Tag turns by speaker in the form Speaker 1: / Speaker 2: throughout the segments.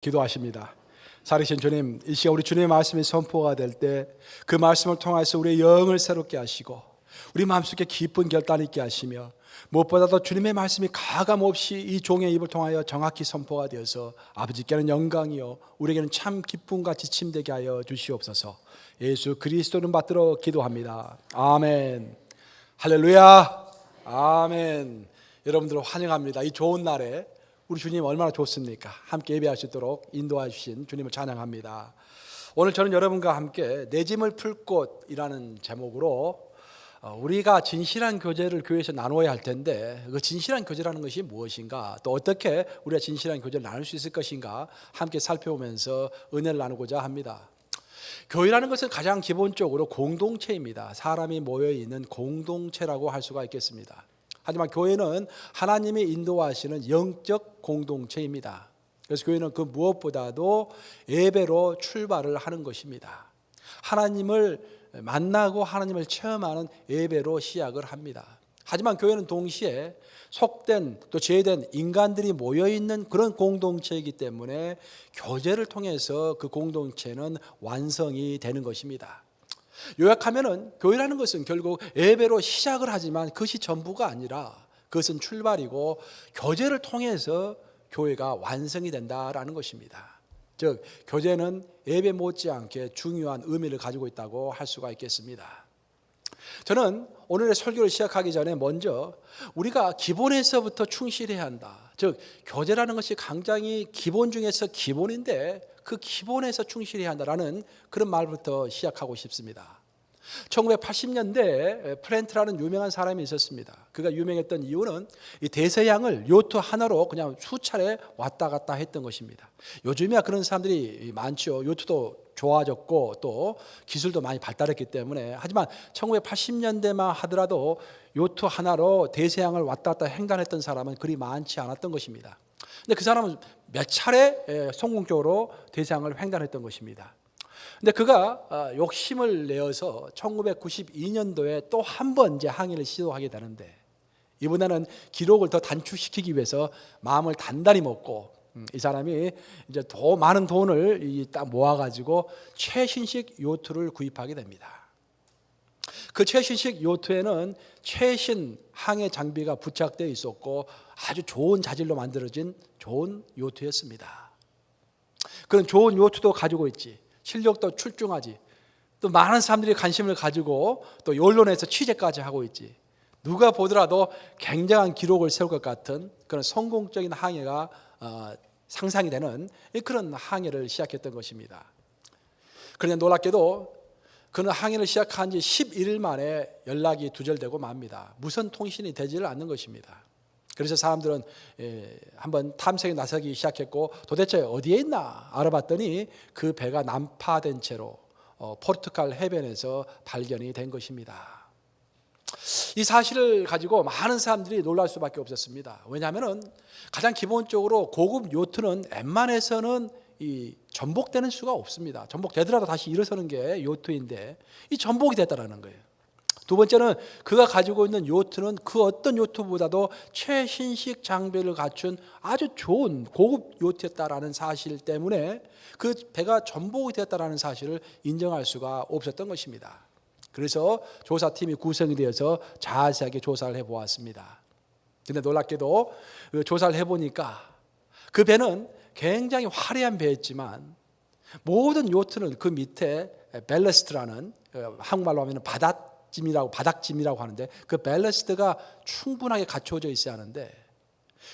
Speaker 1: 기도하십니다. 살아계신 주님, 이 시간 우리 주님의 말씀이 선포가 될 때 그 말씀을 통해서 우리의 영을 새롭게 하시고 우리 마음속에 기쁜 결단 있게 하시며 무엇보다도 주님의 말씀이 가감없이 이 종의 입을 통하여 정확히 선포가 되어서 아버지께는 영광이요 우리에게는 참 기쁨과 지침 되게 하여 주시옵소서. 예수 그리스도는 받들어 기도합니다. 아멘. 할렐루야. 아멘. 여러분들을 환영합니다. 이 좋은 날에 우리 주님 얼마나 좋습니까? 함께 예배할 수 있도록 인도해 주신 주님을 찬양합니다. 오늘 저는 여러분과 함께 내 짐을 풀 곳이라는 제목으로 우리가 진실한 교제를 교회에서 나누어야 할 텐데 그 진실한 교제라는 것이 무엇인가, 또 어떻게 우리가 진실한 교제를 나눌 수 있을 것인가 함께 살펴보면서 은혜를 나누고자 합니다. 교회라는 것은 가장 기본적으로 공동체입니다. 사람이 모여있는 공동체라고 할 수가 있겠습니다. 하지만 교회는 하나님이 인도하시는 영적 공동체입니다. 그래서 교회는 그 무엇보다도 예배로 출발을 하는 것입니다. 하나님을 만나고 하나님을 체험하는 예배로 시작을 합니다. 하지만 교회는 동시에 속된 또 죄된 인간들이 모여있는 그런 공동체이기 때문에 교제를 통해서 그 공동체는 완성이 되는 것입니다. 요약하면은 교회라는 것은 결국 예배로 시작을 하지만 그것이 전부가 아니라 그것은 출발이고 교제를 통해서 교회가 완성이 된다라는 것입니다. 즉 교제는 예배 못지않게 중요한 의미를 가지고 있다고 할 수가 있겠습니다. 저는 오늘의 설교를 시작하기 전에 먼저 우리가 기본에서부터 충실해야 한다. 즉 교제라는 것이 굉장히 기본 중에서 기본인데 그 기본에서 충실해야 한다라는 그런 말부터 시작하고 싶습니다. 1980년대에 프렌트라는 유명한 사람이 있었습니다. 그가 유명했던 이유는 이 대서양을 요트 하나로 그냥 수차례 왔다 갔다 했던 것입니다. 요즘이야 그런 사람들이 많죠. 요트도 좋아졌고 또 기술도 많이 발달했기 때문에. 하지만 1980년대만 하더라도 요트 하나로 대서양을 왔다 갔다 횡단했던 사람은 그리 많지 않았던 것입니다. 근데 그 사람은 몇 차례 성공적으로 대서양을 횡단했던 것입니다. 근데 그가 욕심을 내어서 1992년도에 또 한 번 이제 항해를 시도하게 되는데 이번에는 기록을 더 단축시키기 위해서 마음을 단단히 먹고 이 사람이 이제 더 많은 돈을 딱 모아가지고 최신식 요트를 구입하게 됩니다. 그 최신식 요트에는 최신 항해 장비가 부착되어 있었고 아주 좋은 자질로 만들어진 좋은 요트였습니다. 그런 좋은 요트도 가지고 있지, 실력도 출중하지, 또 많은 사람들이 관심을 가지고 또 언론에서 취재까지 하고 있지, 누가 보더라도 굉장한 기록을 세울 것 같은 그런 성공적인 항해가 상상이 되는 그런 항해를 시작했던 것입니다. 그런데 놀랍게도 그는 항해를 시작한 지 11일 만에 연락이 두절되고 맙니다. 무선 통신이 되지를 않는 것입니다. 그래서 사람들은 한번 탐색에 나서기 시작했고 도대체 어디에 있나 알아봤더니 그 배가 난파된 채로 포르투갈 해변에서 발견이 된 것입니다. 이 사실을 가지고 많은 사람들이 놀랄 수밖에 없었습니다. 왜냐하면 가장 기본적으로 고급 요트는 웬만해서는 전복되는 수가 없습니다. 전복되더라도 다시 일어서는 게 요트인데 이 전복이 됐다는 거예요. 두 번째는 그가 가지고 있는 요트는 그 어떤 요트보다도 최신식 장비를 갖춘 아주 좋은 고급 요트였다라는 사실 때문에 그 배가 전복이 됐다라는 사실을 인정할 수가 없었던 것입니다. 그래서 조사팀이 구성이 되어서 자세하게 조사를 해보았습니다. 그런데 놀랍게도 조사를 해보니까 그 배는 굉장히 화려한 배였지만 모든 요트는 그 밑에 벨러스트라는 한국말로 하면 바닥짐이라고 하는데 그 벨러스트가 충분하게 갖춰져 있어야 하는데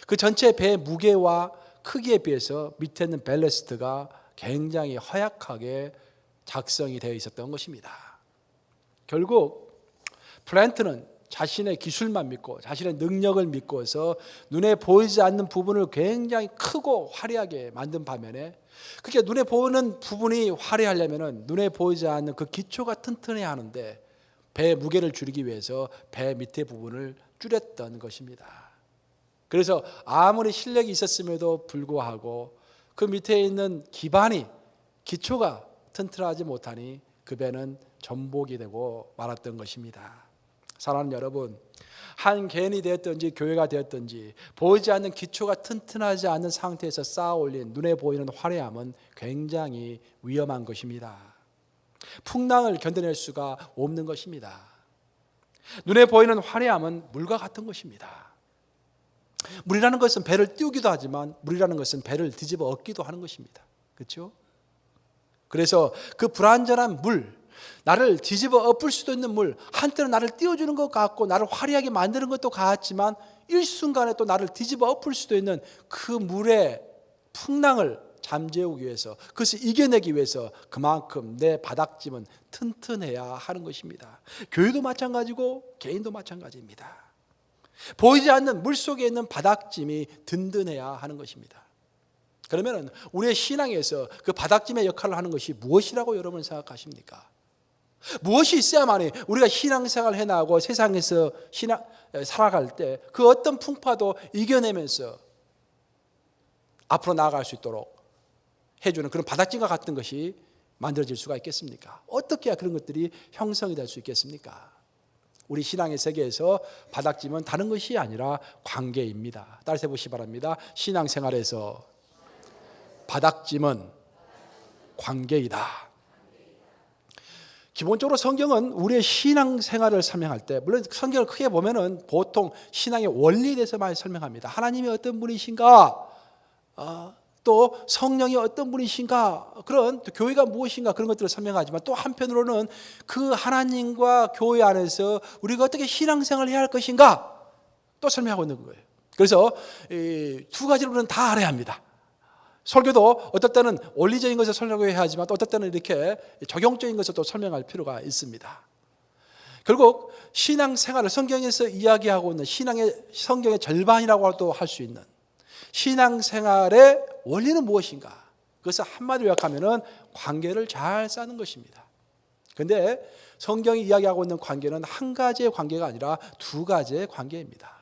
Speaker 1: 그 전체 배의 무게와 크기에 비해서 밑에 있는 벨러스트가 굉장히 허약하게 작성이 되어 있었던 것입니다. 결국 플랜트는 자신의 기술만 믿고 자신의 능력을 믿고서 눈에 보이지 않는 부분을 굉장히 크고 화려하게 만든 반면에 그렇게 눈에 보이는 부분이 화려하려면 눈에 보이지 않는 그 기초가 튼튼해야 하는데 배의 무게를 줄이기 위해서 배 밑에 부분을 줄였던 것입니다. 그래서 아무리 실력이 있었음에도 불구하고 그 밑에 있는 기초가 튼튼하지 못하니 그 배는 전복이 되고 말았던 것입니다. 사랑하는 여러분, 한 개인이 되었든지 교회가 되었든지 보이지 않는 기초가 튼튼하지 않는 상태에서 쌓아 올린 눈에 보이는 화려함은 굉장히 위험한 것입니다. 풍랑을 견뎌낼 수가 없는 것입니다. 눈에 보이는 화려함은 물과 같은 것입니다. 물이라는 것은 배를 띄우기도 하지만 물이라는 것은 배를 뒤집어 엎기도 하는 것입니다. 그렇죠? 그래서 그 불완전한 물, 나를 뒤집어 엎을 수도 있는 물, 한때는 나를 띄워주는 것 같고 나를 화려하게 만드는 것도 같지만 일순간에 또 나를 뒤집어 엎을 수도 있는 그 물의 풍랑을 잠재우기 위해서, 그것을 이겨내기 위해서 그만큼 내 바닥짐은 튼튼해야 하는 것입니다. 교회도 마찬가지고 개인도 마찬가지입니다. 보이지 않는 물속에 있는 바닥짐이 든든해야 하는 것입니다. 그러면 우리의 신앙에서 그 바닥짐의 역할을 하는 것이 무엇이라고 여러분 생각하십니까? 무엇이 있어야만이 우리가 신앙생활을 해나가고 세상에서 살아갈 때 그 어떤 풍파도 이겨내면서 앞으로 나아갈 수 있도록 해주는 그런 바닥짐과 같은 것이 만들어질 수가 있겠습니까? 어떻게 해야 그런 것들이 형성이 될 수 있겠습니까? 우리 신앙의 세계에서 바닥짐은 다른 것이 아니라 관계입니다. 따라서 해보시기 바랍니다. 신앙생활에서 바닥짐은 관계이다. 기본적으로 성경은 우리의 신앙생활을 설명할 때, 물론 성경을 크게 보면은 보통 신앙의 원리에 대해서 많이 설명합니다. 하나님이 어떤 분이신가, 또 성령이 어떤 분이신가, 그런 또 교회가 무엇인가, 그런 것들을 설명하지만 또 한편으로는 그 하나님과 교회 안에서 우리가 어떻게 신앙생활을 해야 할 것인가 또 설명하고 있는 거예요. 그래서 이 두 가지로는 다 알아야 합니다. 설교도 어떨 때는 원리적인 것을 설명해야 하지만 또 어떨 때는 이렇게 적용적인 것을 또 설명할 필요가 있습니다. 결국 신앙생활을 성경에서 이야기하고 있는 성경의 절반이라고도 할 수 있는 신앙생활의 원리는 무엇인가? 그것을 한마디로 요약하면 관계를 잘 쌓는 것입니다. 그런데 성경이 이야기하고 있는 관계는 한 가지의 관계가 아니라 두 가지의 관계입니다.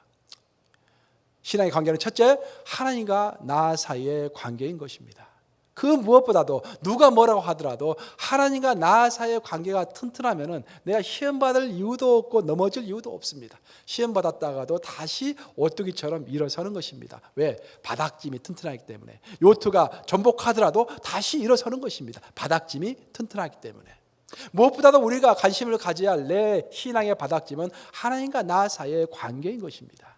Speaker 1: 신앙의 관계는 첫째, 하나님과 나 사이의 관계인 것입니다. 그 무엇보다도 누가 뭐라고 하더라도 하나님과 나 사이의 관계가 튼튼하면 내가 시험 받을 이유도 없고 넘어질 이유도 없습니다. 시험 받았다가도 다시 오뚜기처럼 일어서는 것입니다. 왜? 바닥짐이 튼튼하기 때문에. 요트가 전복하더라도 다시 일어서는 것입니다. 바닥짐이 튼튼하기 때문에. 무엇보다도 우리가 관심을 가져야 할 내 신앙의 바닥짐은 하나님과 나 사이의 관계인 것입니다.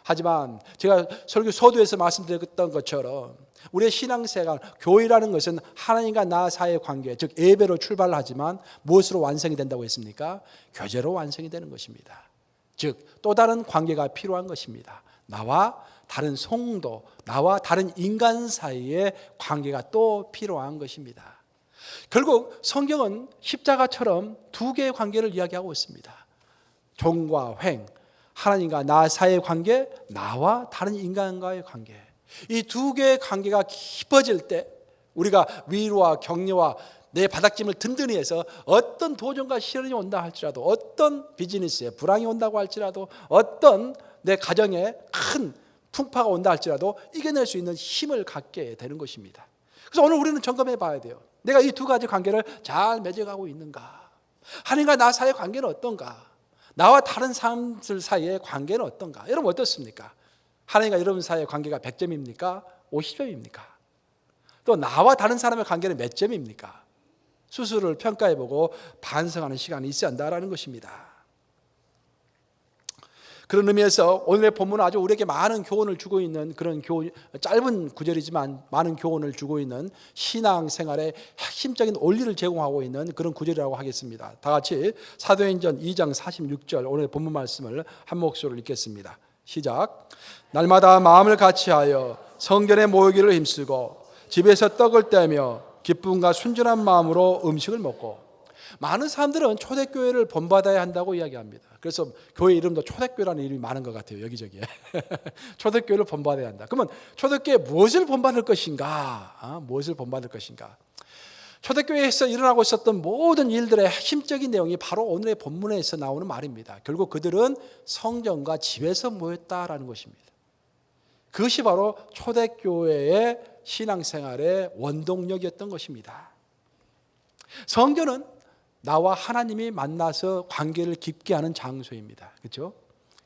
Speaker 1: 하지만 제가 설교 서두에서 말씀드렸던 것처럼 우리의 신앙생활, 교회라는 것은 하나님과 나 사이의 관계, 즉 예배로 출발하지만 무엇으로 완성이 된다고 했습니까? 교제로 완성이 되는 것입니다. 즉 또 다른 관계가 필요한 것입니다. 나와 다른 성도, 나와 다른 인간 사이의 관계가 또 필요한 것입니다. 결국 성경은 십자가처럼 두 개의 관계를 이야기하고 있습니다. 종과 횡, 하나님과 나 사이의 관계, 나와 다른 인간과의 관계. 이 두 개의 관계가 깊어질 때 우리가 위로와 격려와 내 바닥짐을 든든히 해서 어떤 도전과 시련이 온다 할지라도, 어떤 비즈니스에 불황이 온다고 할지라도, 어떤 내 가정에 큰 풍파가 온다 할지라도 이겨낼 수 있는 힘을 갖게 되는 것입니다. 그래서 오늘 우리는 점검해 봐야 돼요. 내가 이 두 가지 관계를 잘 맺어가고 있는가? 하나님과 나 사이의 관계는 어떤가? 나와 다른 사람들 사이의 관계는 어떤가? 여러분 어떻습니까? 하나님과 여러분 사이의 관계가 100점입니까? 50점입니까? 또 나와 다른 사람의 관계는 몇 점입니까? 스스로를 평가해보고 반성하는 시간이 있어야 한다는 것입니다. 그런 의미에서 오늘의 본문은 아주 우리에게 많은 교훈을 주고 있는 그런 짧은 구절이지만 많은 교훈을 주고 있는 신앙생활의 핵심적인 원리를 제공하고 있는 그런 구절이라고 하겠습니다. 다 같이 사도행전 2장 46절 오늘의 본문 말씀을 한 목소리로 읽겠습니다. 시작. 날마다 마음을 같이하여 성전에 모이기를 힘쓰고 집에서 떡을 떼며 기쁨과 순전한 마음으로 음식을 먹고. 많은 사람들은 초대교회를 본받아야 한다고 이야기합니다. 그래서 교회 이름도 초대교회라는 이름이 많은 것 같아요. 여기저기에. 초대교회를 본받아야 한다. 그러면 초대교회 무엇을 본받을 것인가? 무엇을 본받을 것인가? 초대교회에서 일어나고 있었던 모든 일들의 핵심적인 내용이 바로 오늘의 본문에서 나오는 말입니다. 결국 그들은 성전과 집에서 모였다라는 것입니다. 그것이 바로 초대교회의 신앙생활의 원동력이었던 것입니다. 성전은 나와 하나님이 만나서 관계를 깊게 하는 장소입니다. 그렇죠?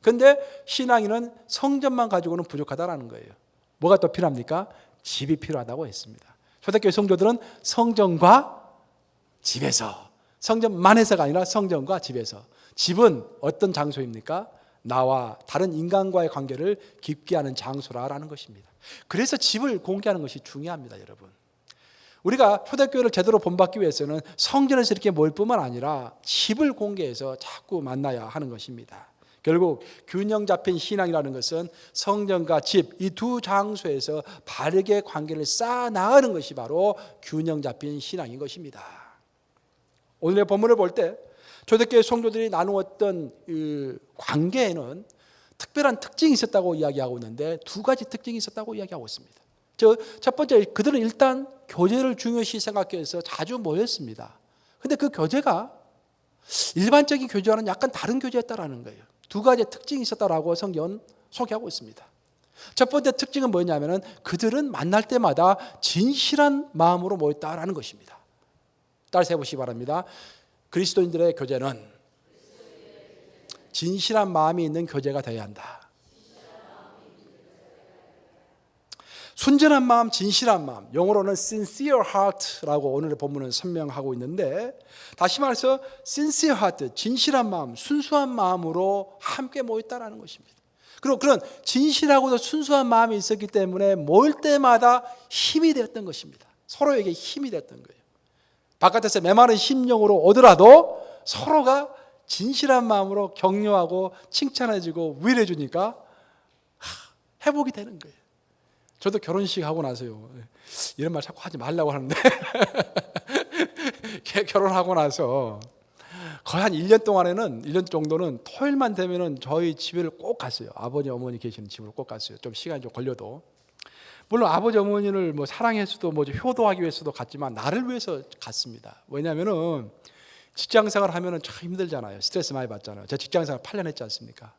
Speaker 1: 그런데 신앙인은 성전만 가지고는 부족하다는 거예요. 뭐가 또 필요합니까? 집이 필요하다고 했습니다. 초대교회 성도들은 성전과 집에서, 성전만에서가 아니라 성전과 집에서. 집은 어떤 장소입니까? 나와 다른 인간과의 관계를 깊게 하는 장소라는 것입니다. 그래서 집을 공개하는 것이 중요합니다, 여러분. 우리가 초대교회를 제대로 본받기 위해서는 성전에서 이렇게 모일 뿐만 아니라 집을 공개해서 자꾸 만나야 하는 것입니다. 결국 균형 잡힌 신앙이라는 것은 성전과 집, 이 두 장소에서 바르게 관계를 쌓아나가는 것이 바로 균형 잡힌 신앙인 것입니다. 오늘의 본문을 볼 때 초대교회 성도들이 나누었던 관계에는 특별한 특징이 있었다고 이야기하고 있는데 두 가지 특징이 있었다고 이야기하고 있습니다. 첫 번째, 그들은 일단 교제를 중요시 생각해서 자주 모였습니다. 그런데 그 교제가 일반적인 교제와는 약간 다른 교제였다라는 거예요. 두 가지 특징이 있었다라고 성경은 소개하고 있습니다. 첫 번째 특징은 뭐냐면은 그들은 만날 때마다 진실한 마음으로 모였다라는 것입니다. 따라서 해보시기 바랍니다. 그리스도인들의 교제는 진실한 마음이 있는 교제가 되어야 한다. 순전한 마음, 진실한 마음, 영어로는 sincere heart라고 오늘의 본문은 설명하고 있는데, 다시 말해서 sincere heart, 진실한 마음, 순수한 마음으로 함께 모였다라는 것입니다. 그리고 그런 진실하고도 순수한 마음이 있었기 때문에 모일 때마다 힘이 되었던 것입니다. 서로에게 힘이 되었던 거예요. 바깥에서 메마른 심령으로 오더라도 서로가 진실한 마음으로 격려하고 칭찬해주고 위로해 주니까 회복이 되는 거예요. 저도 결혼식 하고 나서요, 이런 말 자꾸 하지 말라고 하는데 결혼하고 나서 거의 한 1년 동안에는 1년 정도는 토요일만 되면은 저희 집을 꼭 갔어요. 아버지 어머니 계시는 집을 꼭 갔어요. 좀 시간이 좀 걸려도. 물론 아버지 어머니를 뭐 사랑해서도 뭐 효도하기 위해서도 갔지만 나를 위해서 갔습니다. 왜냐하면은 직장생활 하면은 참 힘들잖아요. 스트레스 많이 받잖아요. 제가 직장생활 8년 했지 않습니까?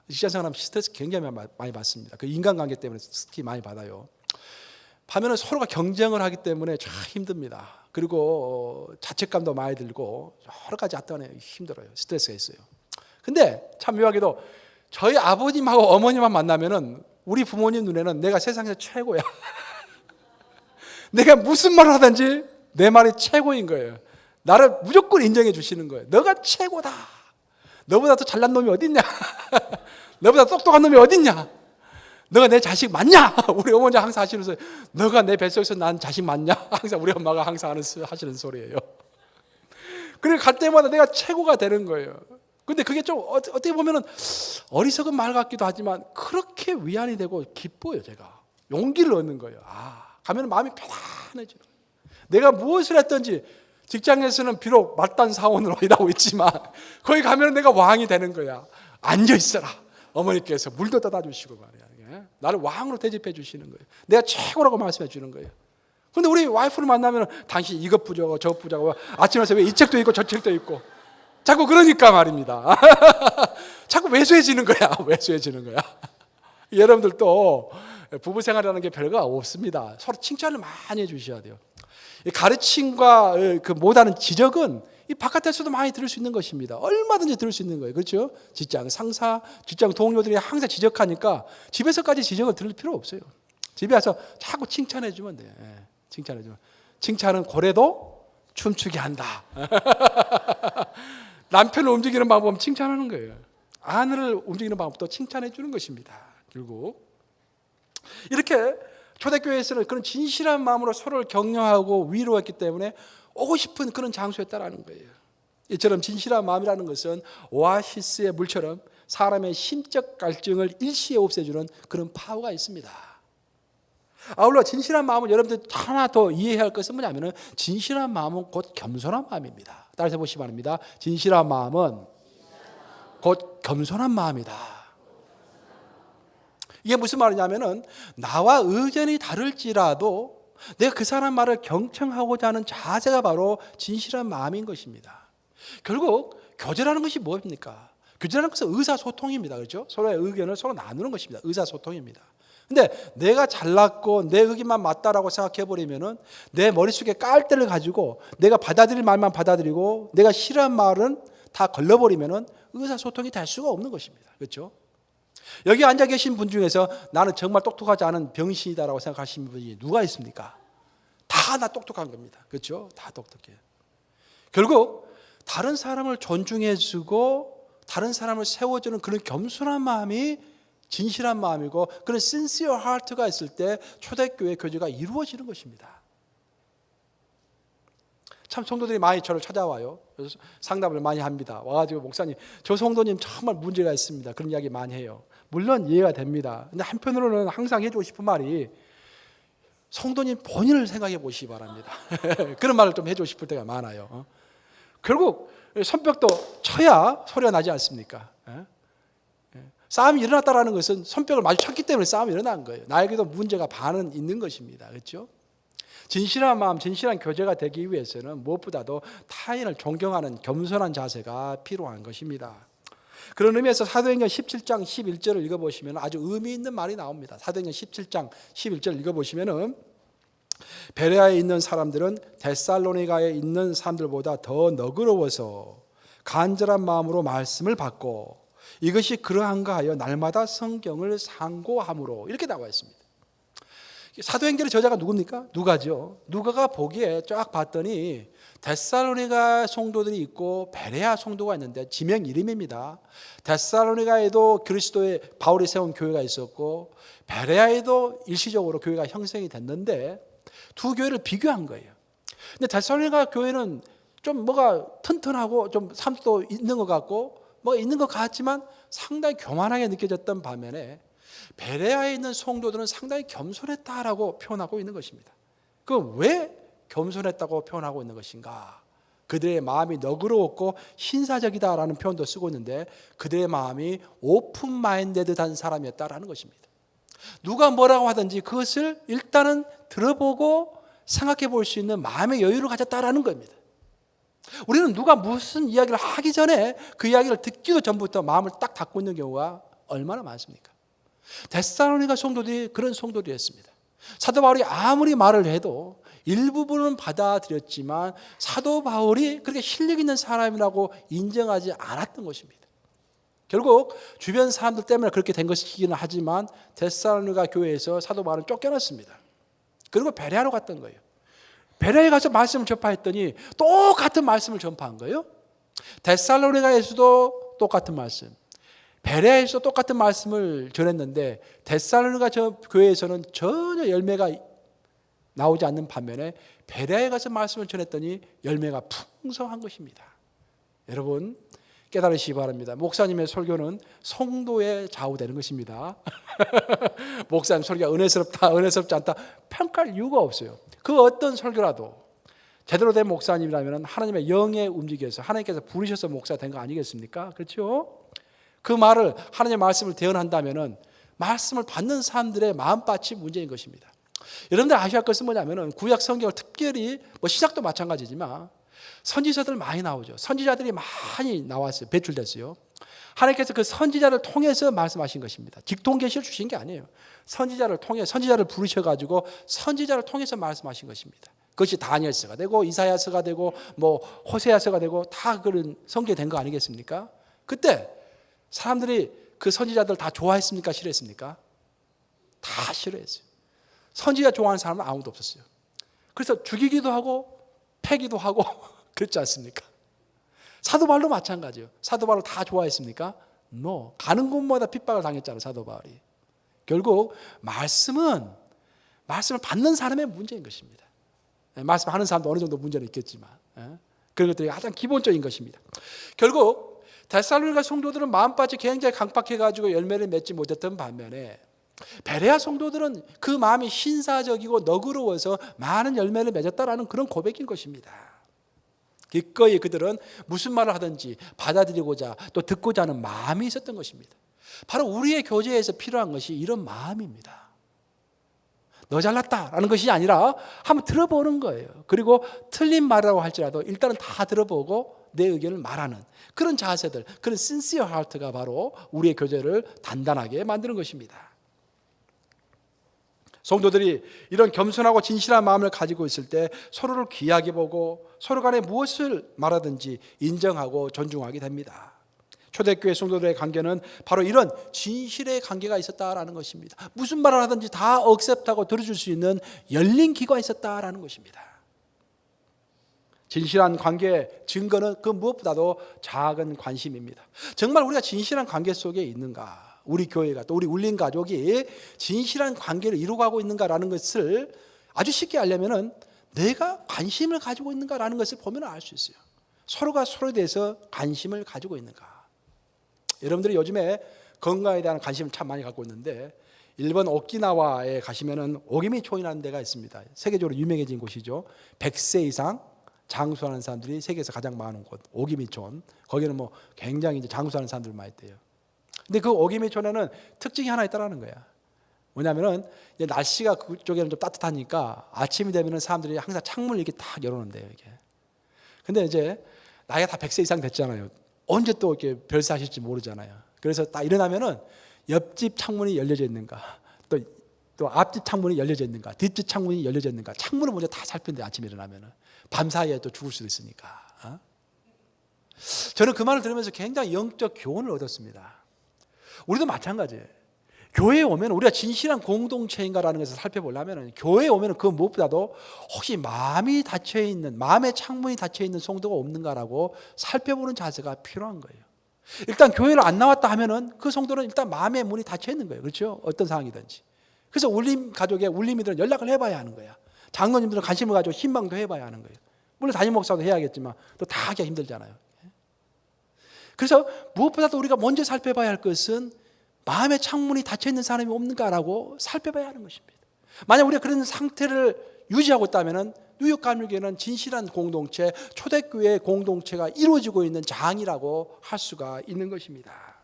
Speaker 1: 직장생활 하면 스트레스 굉장히 많이 받습니다. 그 인간관계 때문에 특히 많이 받아요. 반면에 서로가 경쟁을 하기 때문에 참 힘듭니다. 그리고 자책감도 많이 들고 여러 가지 하여튼 힘들어요. 스트레스가 있어요. 근데 참 묘하게도 저희 아버님하고 어머니만 만나면은 우리 부모님 눈에는 내가 세상에서 최고야. 내가 무슨 말을 하든지 내 말이 최고인 거예요. 나를 무조건 인정해 주시는 거예요. 너가 최고다. 너보다 더 잘난 놈이 어딨냐? 너보다 똑똑한 놈이 어딨냐? 너가 내 자식 맞냐? 우리 어머니 항상 하시는 소리. 너가 내 뱃속에서 난 자식 맞냐? 항상 우리 엄마가 항상 하시는 소리예요. 그래 갈 때마다 내가 최고가 되는 거예요. 근데 그게 좀 어떻게 보면은 어리석은 말 같기도 하지만 그렇게 위안이 되고 기뻐요. 제가 용기를 얻는 거예요. 가면 마음이 편안해지는 거예요. 내가 무엇을 했든지 직장에서는 비록 말단 사원으로 일하고 있지만 거기 가면 내가 왕이 되는 거야. 앉아 있어라. 어머니께서 물도 떠다 주시고 말이야. 나를 왕으로 대접해 주시는 거예요. 내가 최고라고 말씀해 주는 거예요. 근데 우리 와이프를 만나면 당신 이것 부자고 저것 부자고 아침에서 왜 이 책도 있고 저 책도 있고 자꾸 그러니까 말입니다. 자꾸 왜소해지는 거야. 왜소해지는 거야. 여러분들도 부부 생활이라는 게 별거 없습니다. 서로 칭찬을 많이 해 주셔야 돼요. 가르침과 그 못하는 지적은 이 바깥에서도 많이 들을 수 있는 것입니다. 얼마든지 들을 수 있는 거예요. 그렇죠? 직장 상사, 직장 동료들이 항상 지적하니까 집에서까지 지적을 들을 필요 없어요. 집에 와서 자꾸 칭찬해 주면 돼요. 칭찬해 주면. 칭찬은 고래도 춤추게 한다. 남편을 움직이는 방법은 칭찬하는 거예요. 아내를 움직이는 방법도 칭찬해 주는 것입니다. 결국 이렇게 초대교회에서는 그런 진실한 마음으로 서로를 격려하고 위로했기 때문에 오고 싶은 그런 장소였다라는 거예요. 이처럼 진실한 마음이라는 것은 오아시스의 물처럼 사람의 심적 갈증을 일시에 없애주는 그런 파워가 있습니다. 아울러 진실한 마음은 여러분들 하나 더 이해해야 할 것은 뭐냐면 진실한 마음은 곧 겸손한 마음입니다. 따라서 보시기 바랍니다. 진실한 마음은 곧 겸손한 마음이다. 이게 무슨 말이냐면은 나와 의견이 다를지라도 내가 그 사람 말을 경청하고자 하는 자세가 바로 진실한 마음인 것입니다. 결국 교제라는 것이 무엇입니까? 교제라는 것은 의사소통입니다. 그렇죠? 서로의 의견을 서로 나누는 것입니다. 의사소통입니다. 근데 내가 잘났고 내 의기만 맞다라고 생각해버리면은 내 머릿속에 깔대를 가지고 내가 받아들일 말만 받아들이고 내가 싫어한 말은 다 걸러버리면은 의사소통이 될 수가 없는 것입니다. 그렇죠? 여기 앉아 계신 분 중에서 나는 정말 똑똑하지 않은 병신이다라고 생각하시는 분이 누가 있습니까? 다 나 똑똑한 겁니다. 그렇죠? 다 똑똑해요. 결국 다른 사람을 존중해주고 다른 사람을 세워주는 그런 겸손한 마음이 진실한 마음이고 그런 sincere heart가 있을 때 초대교회 교제가 이루어지는 것입니다. 참 성도들이 많이 저를 찾아와요. 그래서 상담을 많이 합니다. 와가지고 목사님, 저 성도님 정말 문제가 있습니다. 그런 이야기 많이 해요. 물론 이해가 됩니다. 근데 한편으로는 항상 해주고 싶은 말이 성도님 본인을 생각해 보시기 바랍니다. 그런 말을 좀 해주고 싶을 때가 많아요. 결국 손뼉도 쳐야 소리가 나지 않습니까? 싸움이 일어났다는 것은 손뼉을 마주쳤기 때문에 싸움이 일어난 거예요. 나에게도 문제가 반은 있는 것입니다. 그렇죠? 진실한 마음, 진실한 교제가 되기 위해서는 무엇보다도 타인을 존경하는 겸손한 자세가 필요한 것입니다. 그런 의미에서 사도행전 17장 11절을 읽어보시면 아주 의미 있는 말이 나옵니다. 사도행전 17장 11절 읽어보시면 베레아에 있는 사람들은 데살로니가에 있는 사람들보다 더 너그러워서 간절한 마음으로 말씀을 받고 이것이 그러한가 하여 날마다 성경을 상고함으로 이렇게 나와 있습니다. 사도행전의 저자가 누굽니까? 누가죠. 누가가 보기에 쫙 봤더니 데살로니가 성도들이 있고 베레아 성도가 있는데 지명 이름입니다. 데살로니가에도 그리스도의 바울이 세운 교회가 있었고 베레아에도 일시적으로 교회가 형성이 됐는데 두 교회를 비교한 거예요. 근데 데살로니가 교회는 좀 뭐가 튼튼하고 좀 삶도 있는 것 같고 뭐가 있는 것 같지만 상당히 교만하게 느껴졌던 반면에 베레아에 있는 성도들은 상당히 겸손했다라고 표현하고 있는 것입니다. 그 왜 겸손했다고 표현하고 있는 것인가? 그들의 마음이 너그러웠고 신사적이다라는 표현도 쓰고 있는데 그들의 마음이 오픈 마인드드한 사람이었다라는 것입니다. 누가 뭐라고 하든지 그것을 일단은 들어보고 생각해 볼 수 있는 마음의 여유를 가졌다라는 겁니다. 우리는 누가 무슨 이야기를 하기 전에 그 이야기를 듣기도 전부터 마음을 딱 닫고 있는 경우가 얼마나 많습니까? 데살로니가 성도들이 그런 성도들이었습니다. 사도 바울이 아무리 말을 해도 일부분은 받아들였지만 사도 바울이 그렇게 실력 있는 사람이라고 인정하지 않았던 것입니다. 결국 주변 사람들 때문에 그렇게 된 것이기는 하지만 데살로니가 교회에서 사도 바울은 쫓겨났습니다. 그리고 베레아로 갔던 거예요. 베레아에 가서 말씀을 전파했더니 똑같은 말씀을 전파한 거예요. 데살로니가에서도 똑같은 말씀, 베레아에서 똑같은 말씀을 전했는데 데살로니가 교회에서는 전혀 열매가 나오지 않는 반면에 베레아에 가서 말씀을 전했더니 열매가 풍성한 것입니다. 여러분 깨달으시기 바랍니다. 목사님의 설교는 성도에 좌우되는 것입니다. 목사님 설교가 은혜스럽다, 은혜스럽지 않다 평가할 이유가 없어요. 그 어떤 설교라도 제대로 된 목사님이라면 하나님의 영에 움직여서 하나님께서 부르셔서 목사 된 거 아니겠습니까? 그렇죠? 그 말을 하나님의 말씀을 대언한다면은 말씀을 받는 사람들의 마음밭이 문제인 것입니다. 여러분들 아셔야 할 것은 뭐냐면은 구약 성경을 특별히 시작도 마찬가지지만 선지자들 많이 나오죠. 선지자들이 많이 나왔어요. 배출됐어요. 하나님께서 그 선지자를 통해서 말씀하신 것입니다. 직통 계시를 주신 게 아니에요. 선지자를 통해 선지자를 부르셔가지고 선지자를 통해서 말씀하신 것입니다. 그것이 다니엘서가 되고 이사야서가 되고 호세아서가 되고 다 그런 성경이 된 거 아니겠습니까? 그때 사람들이 그 선지자들 다 좋아했습니까? 싫어했습니까? 다 싫어했어요. 선지자 좋아하는 사람은 아무도 없었어요. 그래서 죽이기도 하고 패기도 하고 그렇지 않습니까? 사도 바울도 마찬가지예요. 사도 바울 다 좋아했습니까? No. 가는 곳마다 핍박을 당했잖아요. 사도 바울이. 결국 말씀을 받는 사람의 문제인 것입니다. 말씀하는 사람도 어느 정도 문제는 있겠지만 그런 것들이 가장 기본적인 것입니다. 결국 데살로니가 성도들은 마음밭이 굉장히 강박해가지고 열매를 맺지 못했던 반면에 베레아 성도들은 그 마음이 신사적이고 너그러워서 많은 열매를 맺었다라는 그런 고백인 것입니다. 기꺼이 그들은 무슨 말을 하든지 받아들이고자 또 듣고자 하는 마음이 있었던 것입니다. 바로 우리의 교제에서 필요한 것이 이런 마음입니다. 너 잘났다라는 것이 아니라 한번 들어보는 거예요. 그리고 틀린 말이라고 할지라도 일단은 다 들어보고 내 의견을 말하는 그런 자세들, 그런 sincere heart가 바로 우리의 교제를 단단하게 만드는 것입니다. 성도들이 이런 겸손하고 진실한 마음을 가지고 있을 때 서로를 귀하게 보고 서로 간에 무엇을 말하든지 인정하고 존중하게 됩니다. 초대교회 성도들의 관계는 바로 이런 진실의 관계가 있었다라는 것입니다. 무슨 말을 하든지 다 억셉트하고 들어줄 수 있는 열린 귀가 있었다라는 것입니다. 진실한 관계의 증거는 그 무엇보다도 작은 관심입니다. 정말 우리가 진실한 관계 속에 있는가? 우리 교회가 또 우리 울린 가족이 진실한 관계를 이루어가고 있는가라는 것을 아주 쉽게 알려면은 내가 관심을 가지고 있는가라는 것을 보면 알 수 있어요. 서로가 서로에 대해서 관심을 가지고 있는가. 여러분들이 요즘에 건강에 대한 관심을 참 많이 갖고 있는데 일본 오키나와에 가시면은 오기미촌이라는 데가 있습니다. 세계적으로 유명해진 곳이죠. 100세 이상 장수하는 사람들이 세계에서 가장 많은 곳 오기미촌. 거기는 뭐 굉장히 이제 장수하는 사람들 많이 있대요. 근데 그 오기미촌에는 특징이 하나 있다라는 거야. 뭐냐면은 이제 날씨가 그쪽에는 좀 따뜻하니까 아침이 되면은 사람들이 항상 창문을 이렇게 딱 열어놓는데요, 이게. 근데 이제 나이가 다 100세 이상 됐잖아요. 언제 또 이렇게 별세하실지 모르잖아요. 그래서 딱 일어나면은 옆집 창문이 열려져 있는가, 또 앞집 창문이 열려져 있는가, 뒷집 창문이 열려져 있는가, 창문을 먼저 다 살핀대. 아침에 일어나면은 밤 사이에 또 죽을 수도 있으니까. 저는 그 말을 들으면서 굉장히 영적 교훈을 얻었습니다. 우리도 마찬가지예요. 교회에 오면 우리가 진실한 공동체인가라는 것을 살펴보려면 교회에 오면 그 무엇보다도 혹시 마음이 닫혀있는, 마음의 창문이 닫혀있는 성도가 없는가라고 살펴보는 자세가 필요한 거예요. 일단 교회를 안 나왔다 하면은 그 성도는 일단 마음의 문이 닫혀있는 거예요. 그렇죠? 어떤 상황이든지. 그래서 울림 가족의 울림이들은 연락을 해봐야 하는 거야. 장로님들은 관심을 가지고 희망도 해봐야 하는 거예요. 물론 담임 목사도 해야겠지만 또 다 하기가 힘들잖아요. 그래서 무엇보다도 우리가 먼저 살펴봐야 할 것은 마음의 창문이 닫혀있는 사람이 없는가라고 살펴봐야 하는 것입니다. 만약 우리가 그런 상태를 유지하고 있다면 뉴욕 감리교회는 진실한 공동체, 초대교회의 공동체가 이루어지고 있는 장이라고 할 수가 있는 것입니다.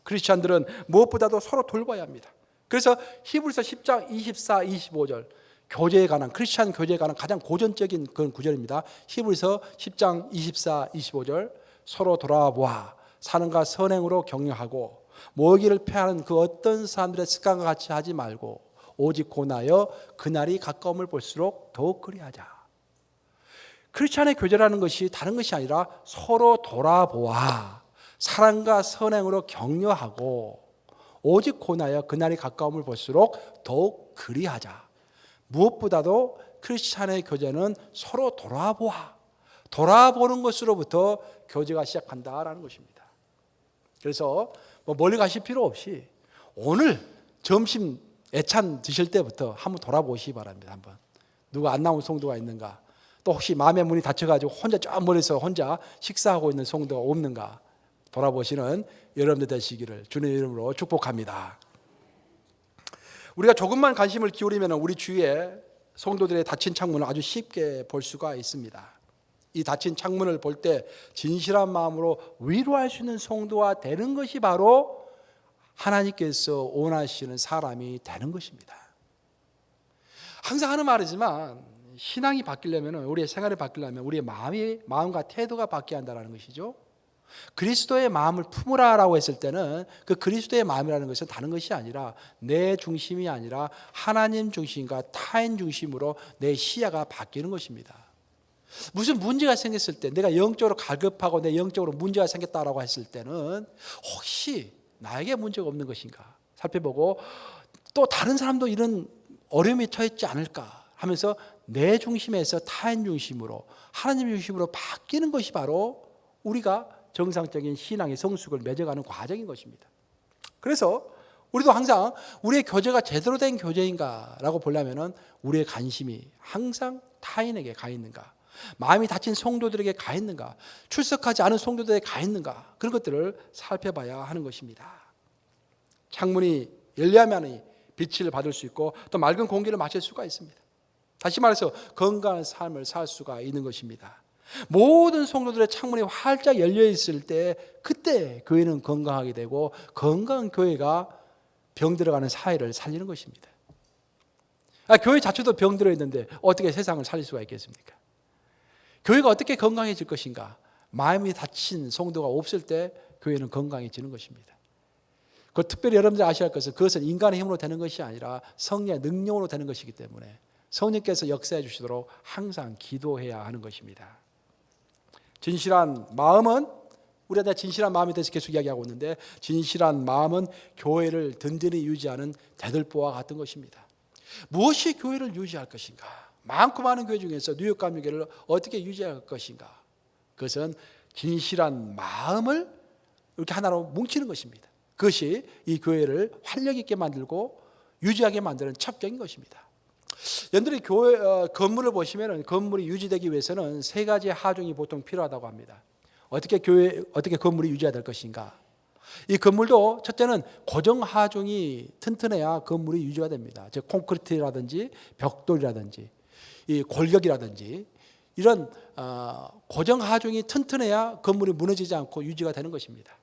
Speaker 1: 크리스찬들은 무엇보다도 서로 돌봐야 합니다. 그래서 히브리서 10장 24, 25절 교제에 관한, 크리스찬 교제에 관한 가장 고전적인 그런 구절입니다. 히브리서 10장 24, 25절 서로 돌아보아 사는가 선행으로 격려하고 모이기를 패하는 그 어떤 사람들의 습관과 같이 하지 말고 오직 고나여 그날이 가까움을 볼수록 더욱 그리하자. 크리스찬의 교제라는 것이 다른 것이 아니라 서로 돌아보아 사랑과 선행으로 격려하고 오직 고나여 그날이 가까움을 볼수록 더욱 그리하자. 무엇보다도 크리스찬의 교제는 서로 돌아보는 것으로부터 교제가 시작한다라는 것입니다. 그래서 멀리 가실 필요 없이 오늘 점심 애찬 드실 때부터 한번 돌아보시기 바랍니다. 한번 누가 안 나온 성도가 있는가, 또 혹시 마음의 문이 닫혀가지고 혼자 저 멀리서 혼자 식사하고 있는 성도가 없는가 돌아보시는 여러분들 되시기를 주님의 이름으로 축복합니다. 우리가 조금만 관심을 기울이면 우리 주위에 성도들의 닫힌 창문을 아주 쉽게 볼 수가 있습니다. 이 닫힌 창문을 볼 때 진실한 마음으로 위로할 수 있는 성도가 되는 것이 바로 하나님께서 원하시는 사람이 되는 것입니다. 항상 하는 말이지만 신앙이 바뀌려면, 우리의 생활이 바뀌려면 우리의 마음과 태도가 바뀌어야 한다는 것이죠. 그리스도의 마음을 품으라라고 했을 때는 그 그리스도의 마음이라는 것은 다른 것이 아니라 내 중심이 아니라 하나님 중심과 타인 중심으로 내 시야가 바뀌는 것입니다. 무슨 문제가 생겼을 때, 내가 영적으로 갈급하고 내 영적으로 문제가 생겼다라고 했을 때는 혹시 나에게 문제가 없는 것인가 살펴보고, 또 다른 사람도 이런 어려움에 처했지 않을까 하면서 내 중심에서 타인 중심으로 하나님 중심으로 바뀌는 것이 바로 우리가 정상적인 신앙의 성숙을 맺어가는 과정인 것입니다. 그래서 우리도 항상 우리의 교제가 제대로 된 교제인가라고 보려면 우리의 관심이 항상 타인에게 가 있는가, 마음이 닫힌 성도들에게 가 있는가, 출석하지 않은 성도들에게 가 있는가, 그런 것들을 살펴봐야 하는 것입니다. 창문이 열려야만이 빛을 받을 수 있고 또 맑은 공기를 마실 수가 있습니다. 다시 말해서 건강한 삶을 살 수가 있는 것입니다. 모든 성도들의 창문이 활짝 열려 있을 때 그때 교회는 건강하게 되고 건강한 교회가 병들어가는 사회를 살리는 것입니다. 교회 자체도 병들어 있는데 어떻게 세상을 살릴 수가 있겠습니까? 교회가 어떻게 건강해질 것인가? 마음이 닫힌 성도가 없을 때 교회는 건강해지는 것입니다. 그 특별히 여러분들이 아셔야 할 것은 그것은 인간의 힘으로 되는 것이 아니라 성령의 능력으로 되는 것이기 때문에 성령께서 역사해 주시도록 항상 기도해야 하는 것입니다. 진실한 마음은, 우리가 진실한 마음에 대해서 계속 이야기하고 있는데, 진실한 마음은 교회를 든든히 유지하는 대들보와 같은 것입니다. 무엇이 교회를 유지할 것인가? 많고 많은 교회 중에서 뉴욕 감리교회를 어떻게 유지할 것인가? 그것은 진실한 마음을 이렇게 하나로 뭉치는 것입니다. 그것이 이 교회를 활력 있게 만들고 유지하게 만드는 첩경인 것입니다. 여러분들이 교회 건물을 보시면 건물이 유지되기 위해서는 세 가지 하중이 보통 필요하다고 합니다. 어떻게 건물이 유지가 될 것인가? 이 건물도 첫째는 고정 하중이 튼튼해야 건물이 유지가 됩니다. 즉 콘크리트라든지 벽돌이라든지 이 골격이라든지 이런 고정 하중이 튼튼해야 건물이 무너지지 않고 유지가 되는 것입니다.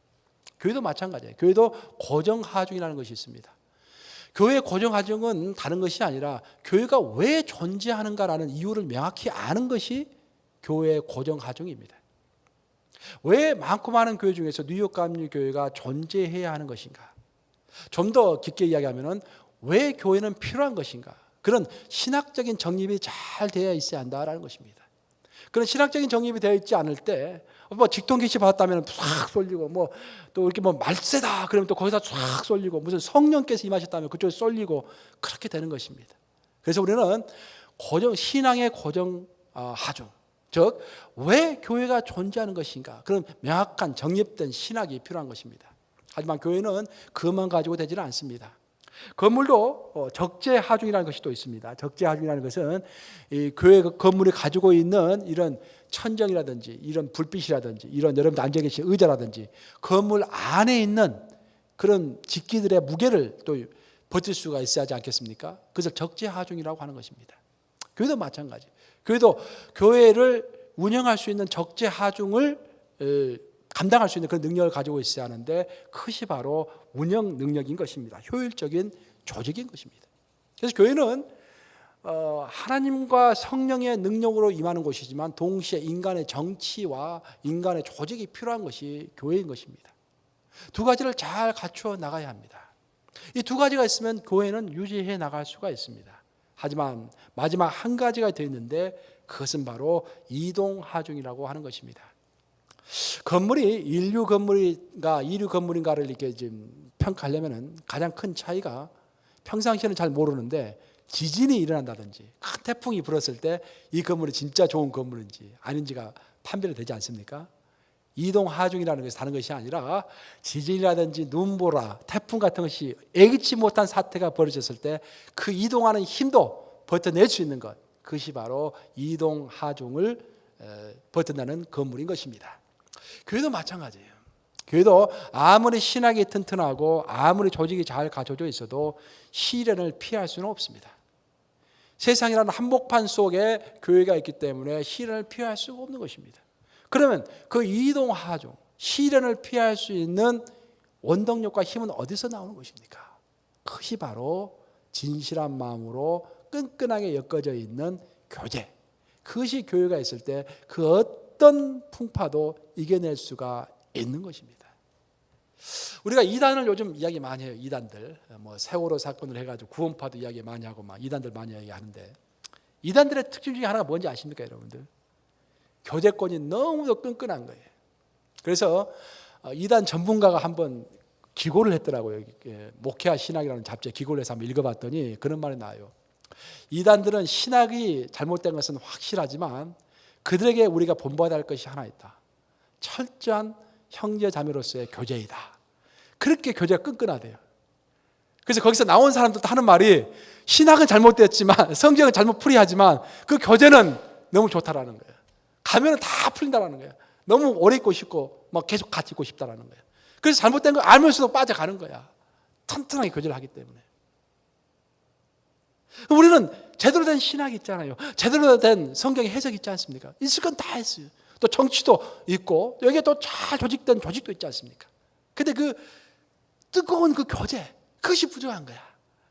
Speaker 1: 교회도 마찬가지예요. 교회도 고정 하중이라는 것이 있습니다. 교회의 고정 하중은 다른 것이 아니라 교회가 왜 존재하는가라는 이유를 명확히 아는 것이 교회의 고정 하중입니다. 왜 많고 많은 교회 중에서 뉴욕 감리교회가 존재해야 하는 것인가? 좀 더 깊게 이야기하면 왜 교회는 필요한 것인가? 그런 신학적인 정립이 잘 되어 있어야 한다라는 것입니다. 그런 신학적인 정립이 되어 있지 않을 때, 뭐 직통 계시 받았다면 쫙 쏠리고, 뭐 또 이렇게 뭐 말세다 그러면 또 거기서 쫙 쏠리고, 무슨 성령께서 임하셨다면 그쪽에 쏠리고, 그렇게 되는 것입니다. 그래서 우리는 신앙의 고정 하중, 즉 왜 교회가 존재하는 것인가, 그런 명확한 정립된 신학이 필요한 것입니다. 하지만 교회는 그것만 가지고 되지는 않습니다. 건물도 적재하중이라는 것이 또 있습니다. 적재하중이라는 것은 이 교회 건물이 가지고 있는 이런 천정이라든지 이런 불빛이라든지 이런 여러분들 앉아 계신 의자라든지 건물 안에 있는 그런 집기들의 무게를 또 버틸 수가 있어야 하지 않겠습니까? 그래서 적재하중이라고 하는 것입니다. 교회도 마찬가지. 교회도 교회를 운영할 수 있는 적재하중을 감당할 수 있는 그런 능력을 가지고 있어야 하는데, 그것이 바로 운영 능력인 것입니다. 효율적인 조직인 것입니다. 그래서 교회는 하나님과 성령의 능력으로 임하는 곳이지만 동시에 인간의 정치와 인간의 조직이 필요한 것이 교회인 것입니다. 두 가지를 잘 갖추어 나가야 합니다. 이 두 가지가 있으면 교회는 유지해 나갈 수가 있습니다. 하지만 마지막 한 가지가 더 있는데, 그것은 바로 이동하중이라고 하는 것입니다. 건물이 인류 건물인가를 이렇게 좀 평가하려면 가장 큰 차이가, 평상시에는 잘 모르는데 지진이 일어난다든지 큰 태풍이 불었을 때 이 건물이 진짜 좋은 건물인지 아닌지가 판별이 되지 않습니까? 이동하중이라는 것이 다른 것이 아니라 지진이라든지 눈보라, 태풍 같은 것이 예기치 못한 사태가 벌어졌을 때 그 이동하는 힘도 버텨낼 수 있는 것, 그것이 바로 이동하중을 버틴다는 건물인 것입니다. 교회도 마찬가지예요. 교회도 아무리 신학이 튼튼하고 아무리 조직이 잘 갖춰져 있어도 시련을 피할 수는 없습니다. 세상이라는 한복판 속에 교회가 있기 때문에 시련을 피할 수가 없는 것입니다. 그러면 그 이동하중, 시련을 피할 수 있는 원동력과 힘은 어디서 나오는 것입니까? 그것이 바로 진실한 마음으로 끈끈하게 엮어져 있는 교제, 그것이 교회가 있을 때 그 어떤 풍파도 이겨낼 수가 있는 것입니다. 우리가 이단을 요즘 이야기 많이 해요. 이단들, 뭐 세월호 사건을 해가지고 구원파도 이야기 많이 하고 막 이단들 많이 이야기하는데, 이단들의 특징 중에 하나가 뭔지 아십니까, 여러분들? 교제권이 너무도 끈끈한 거예요. 그래서 이단 전문가가 한번 기고를 했더라고요. 목회와 신학이라는 잡지에 기고를 해서 한번 읽어봤더니 그런 말이 나와요. 이단들은 신학이 잘못된 것은 확실하지만 그들에게 우리가 본받아야 할 것이 하나 있다. 철저한 형제 자매로서의 교제이다. 그렇게 교제가 끈끈하대요. 그래서 거기서 나온 사람들도 하는 말이, 신학은 잘못됐지만 성경은 잘못 풀이하지만 그 교제는 너무 좋다라는 거예요. 가면은 다 풀린다라는 거예요. 너무 오래 있고 싶고 막 계속 같이 있고 싶다라는 거예요. 그래서 잘못된 걸 알면서도 빠져가는 거야. 튼튼하게 교제를 하기 때문에. 우리는 제대로 된 신학이 있잖아요. 제대로 된 성경의 해석이 있지 않습니까? 있을 건 다 있어요. 또 정치도 있고 여기에 또 잘 조직된 조직도 있지 않습니까? 근데 그 뜨거운 그 교제, 그것이 부족한 거야.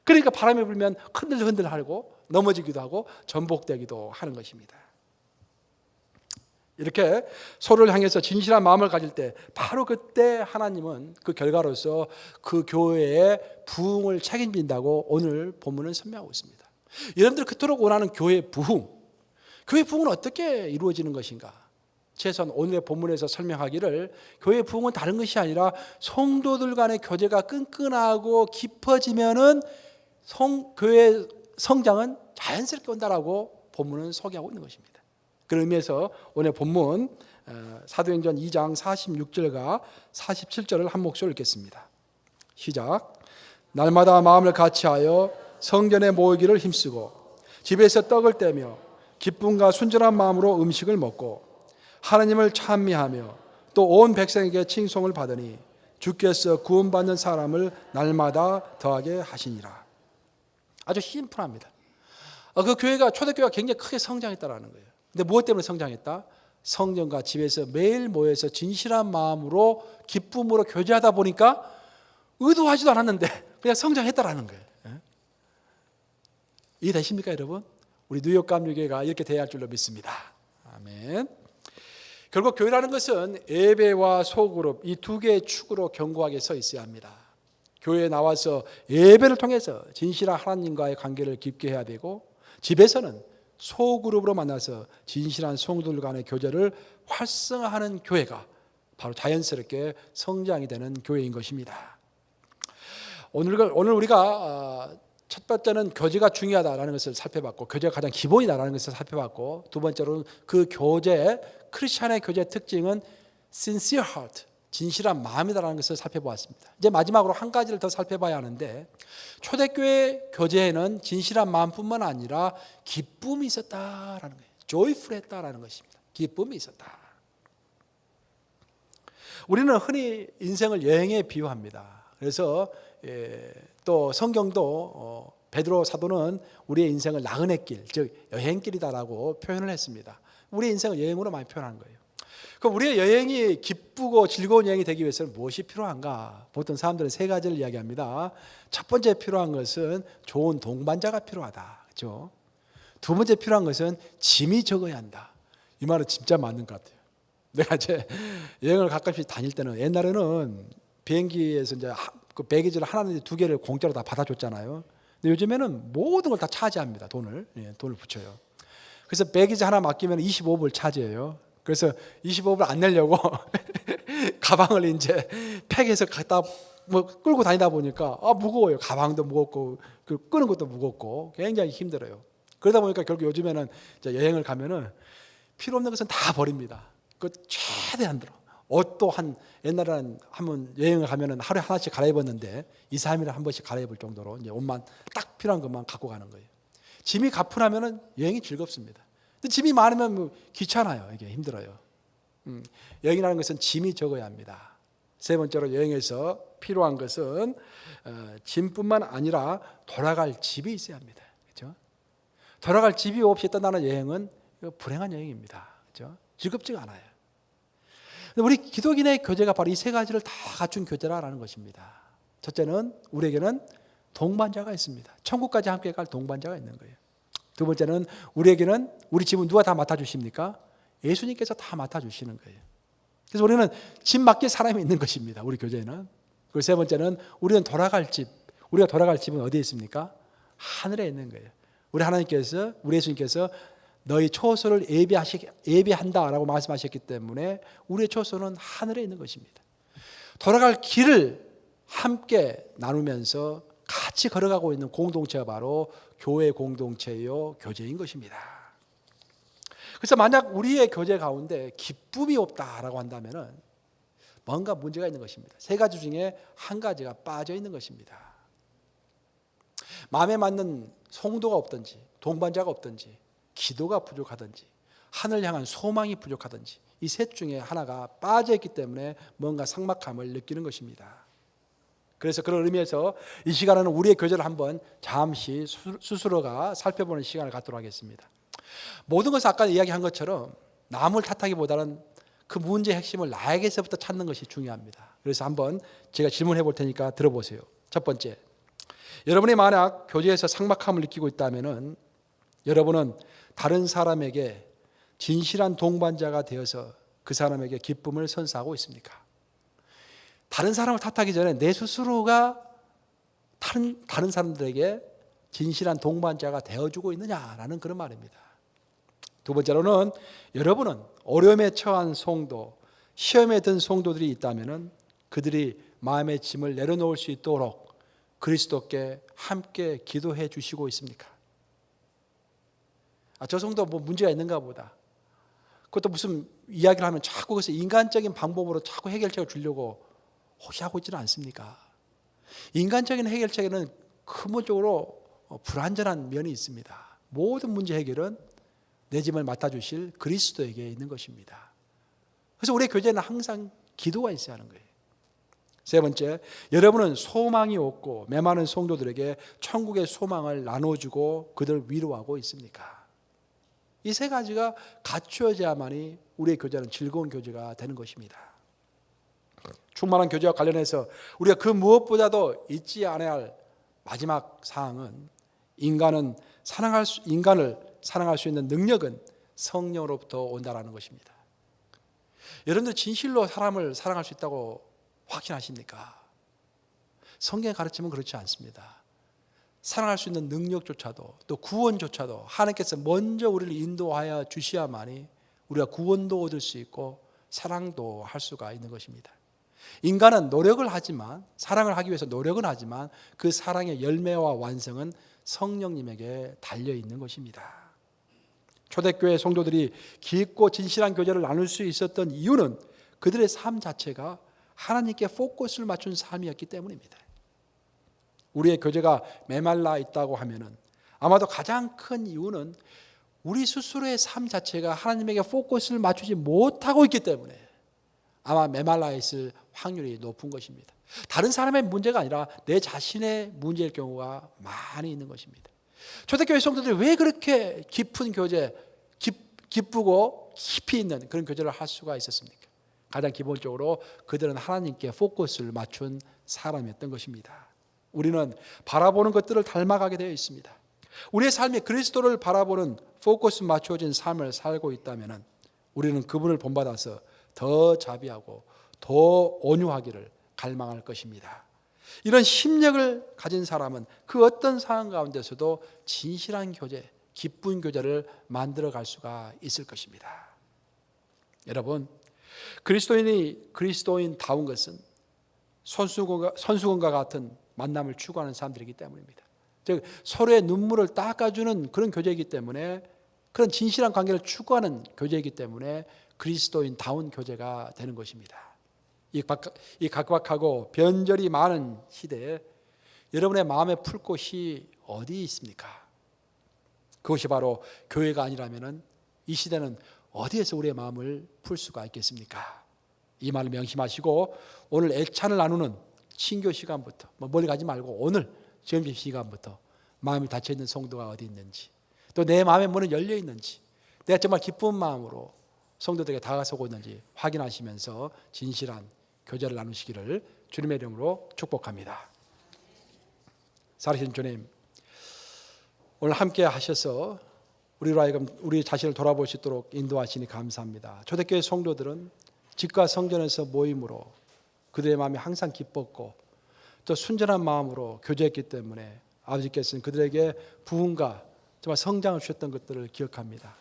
Speaker 1: 그러니까 바람이 불면 흔들흔들하고 넘어지기도 하고 전복되기도 하는 것입니다. 이렇게 서로를 향해서 진실한 마음을 가질 때 바로 그때 하나님은 그 결과로서 그 교회의 부흥을 책임진다고 오늘 본문은 설명하고 있습니다. 여러분들 그토록 원하는 교회의 부흥, 교회의 부흥은 어떻게 이루어지는 것인가? 최소한 오늘의 본문에서 설명하기를 교회의 부흥은 다른 것이 아니라 성도들 간의 교제가 끈끈하고 깊어지면은 교회의 성장은 자연스럽게 온다라고 본문은 소개하고 있는 것입니다. 그런 의미에서 오늘 본문 사도행전 2장 46절과 47절을 한 목소리로 읽겠습니다. 시작. 날마다 마음을 같이하여 성전에 모이기를 힘쓰고 집에서 떡을 떼며 기쁨과 순전한 마음으로 음식을 먹고 하나님을 찬미하며 또 온 백성에게 칭송을 받으니 주께서 구원받는 사람을 날마다 더하게 하시니라. 아주 심플합니다. 그 교회가 초대교회가 굉장히 크게 성장했다라는 거예요. 근데 무엇 때문에 성장했다? 성전과 집에서 매일 모여서 진실한 마음으로 기쁨으로 교제하다 보니까 의도하지도 않았는데 그냥 성장했다라는 거예요. 이해되십니까, 여러분? 우리 뉴욕 감리교회가 이렇게 돼야 할 줄로 믿습니다. 아멘. 결국 교회라는 것은 예배와 소그룹 이 두 개의 축으로 견고하게 서 있어야 합니다. 교회에 나와서 예배를 통해서 진실한 하나님과의 관계를 깊게 해야 되고 집에서는 소그룹으로 만나서 진실한 성도들 간의 교제를 활성화하는 교회가 바로 자연스럽게 성장이 되는 교회인 것입니다. 오늘 우리가 첫 번째는 교제가 중요하다라는 것을 살펴봤고 교제가 가장 기본이다라는 것을 살펴봤고 두 번째로는 그 교제 크리스천의 교제의 특징은 sincere heart, 진실한 마음이다라는 것을 살펴보았습니다. 이제 마지막으로 한 가지를 더 살펴봐야 하는데 초대교회 교제에는 진실한 마음뿐만 아니라 기쁨이 있었다라는 거예요. joyful했다라는 것입니다. 기쁨이 있었다. 우리는 흔히 인생을 여행에 비유합니다. 그래서 또 성경도 베드로 사도는 우리의 인생을 나그네 길, 즉 여행길이다라고 표현을 했습니다. 우리의 인생을 여행으로 많이 표현한 거예요. 그럼 우리의 여행이 기쁘고 즐거운 여행이 되기 위해서는 무엇이 필요한가? 보통 사람들은 세 가지를 이야기합니다. 첫 번째 필요한 것은 좋은 동반자가 필요하다. 그렇죠? 두 번째 필요한 것은 짐이 적어야 한다. 이 말은 진짜 맞는 것 같아요. 내가 이제 여행을 가끔씩 다닐 때는 옛날에는 비행기에서 이제 그 배기지를 하나는 두 개를 공짜로 다 받아줬잖아요. 근데 요즘에는 모든 걸 다 차지합니다. 돈을 붙여요. 그래서 배기지 하나 맡기면 25불 차지해요. 그래서 25불 안 내려고 가방을 이제 팩해서 갖다 끌고 다니다 보니까 무거워요. 가방도 무겁고 끄는 것도 무겁고 굉장히 힘들어요. 그러다 보니까 결국 요즘에는 이제 여행을 가면은 필요 없는 것은 다 버립니다. 그 최대한 들어. 옷도 옛날에는 한번 여행을 가면은 하루에 하나씩 갈아입었는데 2, 3일에 한 번씩 갈아입을 정도로 이제 옷만 딱 필요한 것만 갖고 가는 거예요. 짐이 가뿐하면은 여행이 즐겁습니다. 근데 짐이 많으면 귀찮아요. 이게 힘들어요. 여행이라는 것은 짐이 적어야 합니다. 세 번째로 여행에서 필요한 것은 짐뿐만 아니라 돌아갈 집이 있어야 합니다. 그렇죠? 돌아갈 집이 없이 떠나는 여행은 불행한 여행입니다. 그렇죠? 즐겁지가 않아요. 우리 기독인의 교제가 바로 이 세 가지를 다 갖춘 교제라는 것입니다. 첫째는 우리에게는 동반자가 있습니다. 천국까지 함께 갈 동반자가 있는 거예요. 두 번째는 우리에게는 우리 집은 누가 다 맡아주십니까? 예수님께서 다 맡아주시는 거예요. 그래서 우리는 집 맡길 사람이 있는 것입니다. 우리 교제에는. 그리고 세 번째는 우리는 돌아갈 집. 우리가 돌아갈 집은 어디에 있습니까? 하늘에 있는 거예요. 우리 하나님께서 우리 예수님께서 너희 초소를 예비한다라고 말씀하셨기 때문에 우리의 초소는 하늘에 있는 것입니다. 돌아갈 길을 함께 나누면서 같이 걸어가고 있는 공동체가 바로 교회 공동체요 교제인 것입니다. 그래서 만약 우리의 교제 가운데 기쁨이 없다라고 한다면은 뭔가 문제가 있는 것입니다. 세 가지 중에 한 가지가 빠져 있는 것입니다. 마음에 맞는 성도가 없든지 동반자가 없든지 기도가 부족하든지 하늘 향한 소망이 부족하든지 이 셋 중에 하나가 빠져 있기 때문에 뭔가 삭막함을 느끼는 것입니다. 그래서 그런 의미에서 이 시간에는 우리의 교제를 한번 잠시 스스로가 살펴보는 시간을 갖도록 하겠습니다. 모든 것을 아까 이야기한 것처럼 남을 탓하기보다는 그 문제의 핵심을 나에게서부터 찾는 것이 중요합니다. 그래서 한번 제가 질문해 볼 테니까 들어보세요. 첫 번째, 여러분이 만약 교제에서 삭막함을 느끼고 있다면은 여러분은 다른 사람에게 진실한 동반자가 되어서 그 사람에게 기쁨을 선사하고 있습니까? 다른 사람을 탓하기 전에 내 스스로가 다른 사람들에게 진실한 동반자가 되어주고 있느냐라는 그런 말입니다. 두 번째로는 여러분은 어려움에 처한 성도, 시험에 든 성도들이 있다면 그들이 마음의 짐을 내려놓을 수 있도록 그리스도께 함께 기도해 주시고 있습니까? 저 성도 뭐 문제가 있는가 보다. 그것도 무슨 이야기를 하면 자꾸 그래서 인간적인 방법으로 자꾸 해결책을 주려고 혹시 하고 있지는 않습니까? 인간적인 해결책에는 근본적으로 불완전한 면이 있습니다. 모든 문제 해결은 내 짐을 맡아주실 그리스도에게 있는 것입니다. 그래서 우리의 교제는 항상 기도가 있어야 하는 거예요. 세 번째, 여러분은 소망이 없고 메마른 성도들에게 천국의 소망을 나눠주고 그들을 위로하고 있습니까? 이 세 가지가 갖추어져야만이 우리의 교제는 즐거운 교제가 되는 것입니다. 충만한 교제와 관련해서 우리가 그 무엇보다도 잊지 않아야 할 마지막 사항은 인간을 사랑할 수 있는 능력은 성령으로부터 온다라는 것입니다. 여러분들 진실로 사람을 사랑할 수 있다고 확신하십니까? 성경의 가르침은 그렇지 않습니다. 사랑할 수 있는 능력조차도 또 구원조차도 하나님께서 먼저 우리를 인도하여 주셔야만이 우리가 구원도 얻을 수 있고 사랑도 할 수가 있는 것입니다. 인간은 노력을 하지만 사랑을 하기 위해서 노력은 하지만 그 사랑의 열매와 완성은 성령님에게 달려있는 것입니다. 초대교회 성도들이 깊고 진실한 교제를 나눌 수 있었던 이유는 그들의 삶 자체가 하나님께 포커스를 맞춘 삶이었기 때문입니다. 우리의 교제가 메말라 있다고 하면은 아마도 가장 큰 이유는 우리 스스로의 삶 자체가 하나님에게 포커스를 맞추지 못하고 있기 때문에 아마 메말라 있을 확률이 높은 것입니다. 다른 사람의 문제가 아니라 내 자신의 문제일 경우가 많이 있는 것입니다. 초대교회 성도들이 왜 그렇게 깊은 교제, 기쁘고 깊이 있는 그런 교제를 할 수가 있었습니까? 가장 기본적으로 그들은 하나님께 포커스를 맞춘 사람이었던 것입니다. 우리는 바라보는 것들을 닮아가게 되어 있습니다. 우리의 삶이 그리스도를 바라보는 포커스 맞춰진 삶을 살고 있다면 우리는 그분을 본받아서 더 자비하고 더 온유하기를 갈망할 것입니다. 이런 심력을 가진 사람은 그 어떤 상황 가운데서도 진실한 교제, 기쁜 교제를 만들어갈 수가 있을 것입니다. 여러분, 그리스도인다운 것은 선수건과 같은 만남을 추구하는 사람들이기 때문입니다. 즉 서로의 눈물을 닦아주는 그런 교제이기 때문에 그런 진실한 관계를 추구하는 교제이기 때문에 그리스도인다운 교제가 되는 것입니다. 이 각박하고 변절이 많은 시대에 여러분의 마음에 풀 곳이 어디 있습니까? 그것이 바로 교회가 아니라면 이 시대는 어디에서 우리의 마음을 풀 수가 있겠습니까? 이 말을 명심하시고 오늘 애찬을 나누는 친교 시간부터 멀리 가지 말고 오늘 점심 시간부터 마음이 닫혀있는 성도가 어디 있는지 또 내 마음의 문은 열려 있는지 내가 정말 기쁜 마음으로 성도들에게 다가서고 있는지 확인하시면서 진실한 교제를 나누시기를 주님의 이름으로 축복합니다. 살아계신 주님, 오늘 함께 하셔서 우리로 하여금 우리 자신을 돌아볼 수 있도록 인도하시니 감사합니다. 초대교회 성도들은 집과 성전에서 모임으로 그들의 마음이 항상 기뻤고 또 순전한 마음으로 교제했기 때문에 아버지께서는 그들에게 부흥과 정말 성장을 주셨던 것들을 기억합니다.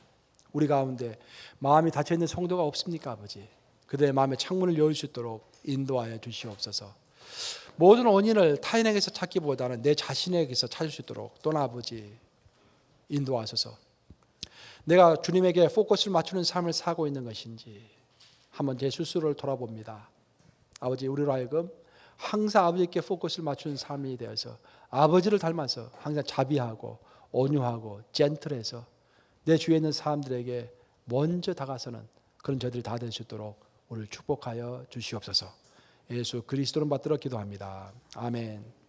Speaker 1: 우리 가운데 마음이 닫혀있는 성도가 없습니까, 아버지? 그들의 마음의 창문을 열 수 있도록 인도하여 주시옵소서. 모든 원인을 타인에게서 찾기보다는 내 자신에게서 찾을 수 있도록 또는 아버지 인도하소서. 내가 주님에게 포커스를 맞추는 삶을 살고 있는 것인지 한번 제 스스로를 돌아봅니다. 아버지, 우리로 하여금 항상 아버지께 포커스를 맞추는 삶이 되어서 아버지를 닮아서 항상 자비하고 온유하고 젠틀해서 내 주위에 있는 사람들에게 먼저 다가서는 그런 저들이 다 될 수 있도록 오늘 축복하여 주시옵소서. 예수 그리스도를 받들어 기도합니다. 아멘.